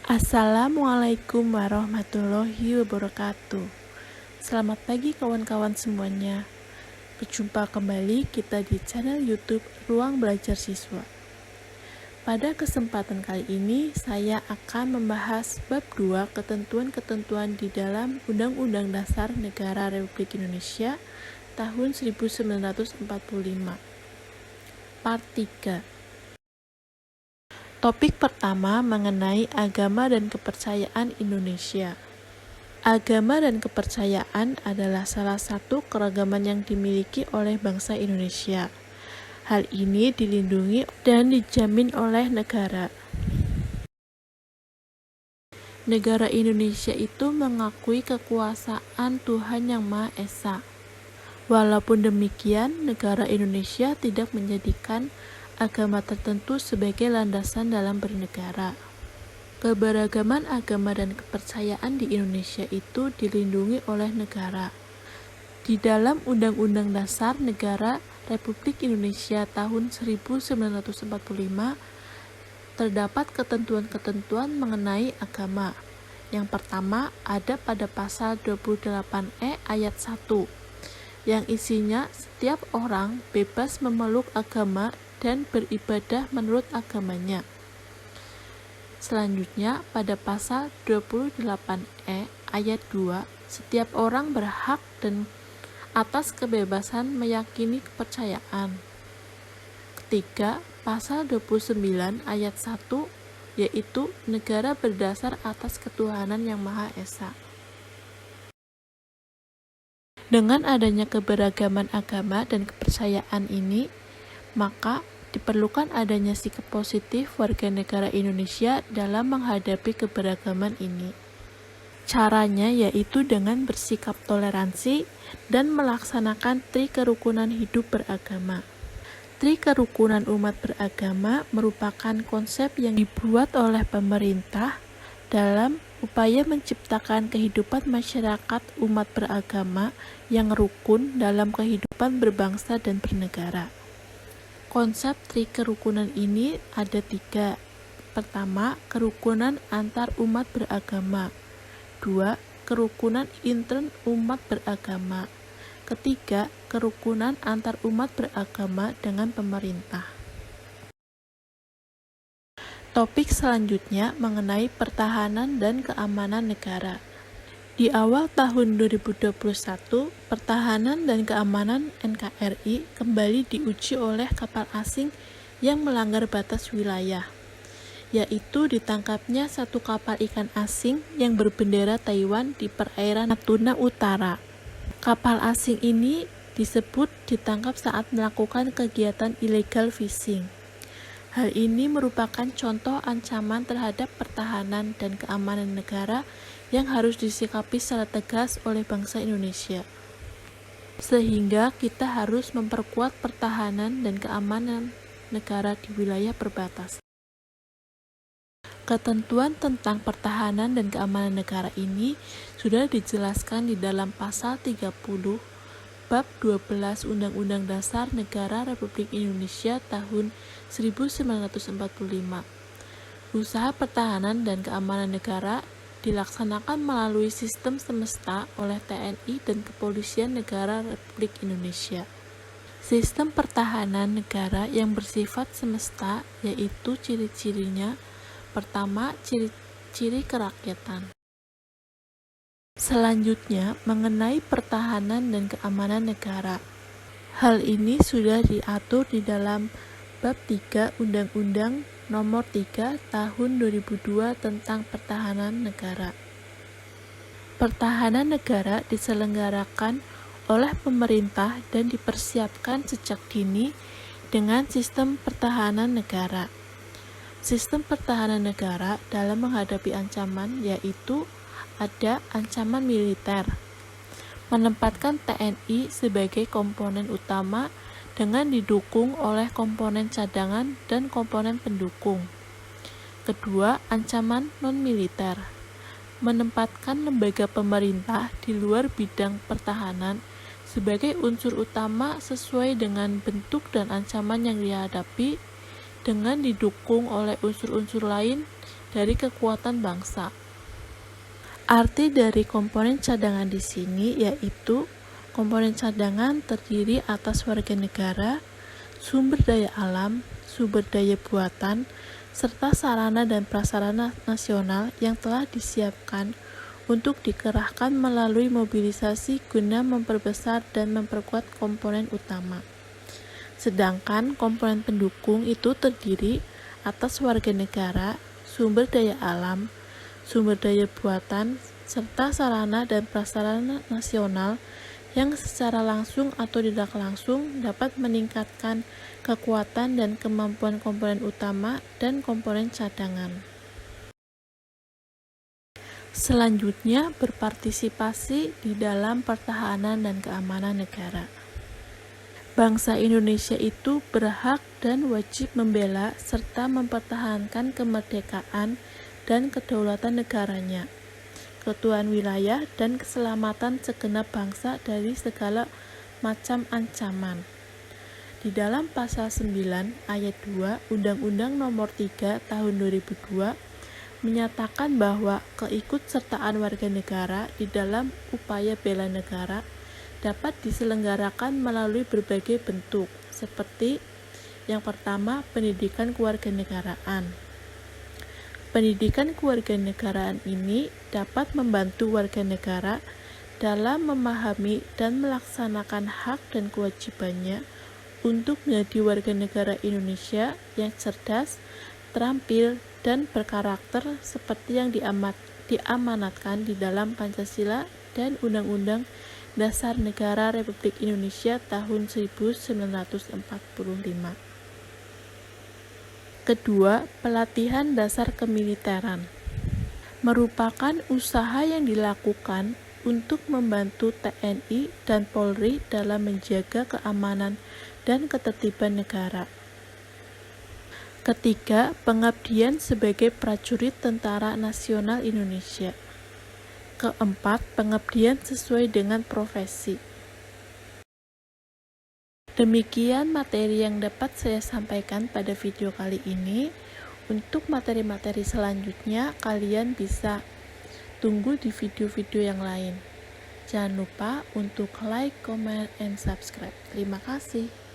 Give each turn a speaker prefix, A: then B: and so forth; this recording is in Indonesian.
A: Assalamualaikum warahmatullahi wabarakatuh. Selamat pagi kawan-kawan semuanya. Berjumpa kembali kita di channel YouTube Ruang Belajar Siswa. Pada kesempatan kali ini saya akan membahas bab 2 ketentuan-ketentuan di dalam Undang-Undang Dasar Negara Republik Indonesia tahun 1945. Part 3. Topik pertama mengenai agama dan kepercayaan Indonesia. Agama dan kepercayaan adalah salah satu keragaman yang dimiliki oleh bangsa Indonesia. Hal ini dilindungi dan dijamin oleh negara. Negara Indonesia itu mengakui kekuasaan Tuhan Yang Maha Esa. Walaupun demikian, negara Indonesia tidak menjadikan agama tertentu sebagai landasan dalam bernegara. Keberagaman agama dan kepercayaan di Indonesia itu dilindungi oleh negara. Di dalam Undang-Undang Dasar Negara Republik Indonesia tahun 1945 terdapat ketentuan-ketentuan mengenai agama. Yang pertama ada pada pasal 28E ayat 1, yang isinya setiap orang bebas memeluk agama dan beribadah menurut agamanya. Selanjutnya, pada pasal 28E ayat 2, setiap orang berhak dan atas kebebasan meyakini kepercayaan. Ketiga, pasal 29 ayat 1, yaitu negara berdasar atas ketuhanan yang Maha Esa. Dengan adanya keberagaman agama dan kepercayaan ini, maka diperlukan adanya sikap positif warga negara Indonesia dalam menghadapi keberagaman ini. Caranya yaitu dengan bersikap toleransi dan melaksanakan trikerukunan hidup beragama. Trikerukunan umat beragama merupakan konsep yang dibuat oleh pemerintah dalam upaya menciptakan kehidupan masyarakat umat beragama yang rukun dalam kehidupan berbangsa dan bernegara. Konsep trikerukunan ini ada 3. Pertama, kerukunan antar umat beragama. 2. Kerukunan intern umat beragama. Ketiga, kerukunan antar umat beragama dengan pemerintah. Topik selanjutnya mengenai pertahanan dan keamanan negara. Di awal tahun 2021, pertahanan dan keamanan NKRI kembali diuji oleh kapal asing yang melanggar batas wilayah, yaitu ditangkapnya satu kapal ikan asing yang berbendera Taiwan di perairan Natuna Utara. Kapal asing ini disebut ditangkap saat melakukan kegiatan illegal fishing. Hal ini merupakan contoh ancaman terhadap pertahanan dan keamanan negara yang harus disikapi secara tegas oleh bangsa Indonesia. Sehingga kita harus memperkuat pertahanan dan keamanan negara di wilayah perbatasan. Ketentuan tentang pertahanan dan keamanan negara ini sudah dijelaskan di dalam pasal 30 Bab 12 Undang-Undang Dasar Negara Republik Indonesia tahun 1945. Usaha pertahanan dan keamanan negara dilaksanakan melalui sistem semesta oleh TNI dan Kepolisian Negara Republik Indonesia. Sistem pertahanan negara yang bersifat semesta yaitu ciri-cirinya: pertama, ciri-ciri kerakyatan. Selanjutnya, mengenai pertahanan dan keamanan negara. Hal ini sudah diatur di dalam Bab 3 Undang-Undang Nomor 3 Tahun 2002 tentang Pertahanan Negara. Pertahanan negara diselenggarakan oleh pemerintah dan dipersiapkan sejak dini dengan sistem pertahanan negara. Sistem pertahanan negara dalam menghadapi ancaman yaitu ada ancaman militer, menempatkan TNI sebagai komponen utama dengan didukung oleh komponen cadangan dan komponen pendukung. Kedua, ancaman non-militer, menempatkan lembaga pemerintah di luar bidang pertahanan sebagai unsur utama sesuai dengan bentuk dan ancaman yang dihadapi, dengan didukung oleh unsur-unsur lain dari kekuatan bangsa. Arti dari komponen cadangan di sini yaitu komponen cadangan terdiri atas warga negara, sumber daya alam, sumber daya buatan, serta sarana dan prasarana nasional yang telah disiapkan untuk dikerahkan melalui mobilisasi guna memperbesar dan memperkuat komponen utama. Sedangkan komponen pendukung itu terdiri atas warga negara, sumber daya alam, sumber daya buatan, serta sarana dan prasarana nasional yang secara langsung atau tidak langsung dapat meningkatkan kekuatan dan kemampuan komponen utama dan komponen cadangan. Selanjutnya, berpartisipasi di dalam pertahanan dan keamanan negara. Bangsa Indonesia itu berhak dan wajib membela serta mempertahankan kemerdekaan dan kedaulatan negaranya, keutuhan wilayah dan keselamatan segenap bangsa dari segala macam ancaman. Di dalam pasal 9 ayat 2 Undang-Undang Nomor 3 Tahun 2002 menyatakan bahwa keikutsertaan warga negara di dalam upaya bela negara dapat diselenggarakan melalui berbagai bentuk, seperti yang pertama, pendidikan kewarganegaraan. Pendidikan kewarganegaraan ini dapat membantu warga negara dalam memahami dan melaksanakan hak dan kewajibannya untuk menjadi warga negara Indonesia yang cerdas, terampil, dan berkarakter seperti yang diamanatkan di dalam Pancasila dan Undang-Undang Dasar Negara Republik Indonesia tahun 1945. Kedua, pelatihan dasar kemiliteran merupakan usaha yang dilakukan untuk membantu TNI dan Polri dalam menjaga keamanan dan ketertiban negara. Ketiga, pengabdian sebagai prajurit Tentara Nasional Indonesia. Keempat, pengabdian sesuai dengan profesi. Demikian materi yang dapat saya sampaikan pada video kali ini. Untuk materi-materi selanjutnya, kalian bisa tunggu di video-video yang lain. Jangan lupa untuk like, comment, and subscribe. Terima kasih.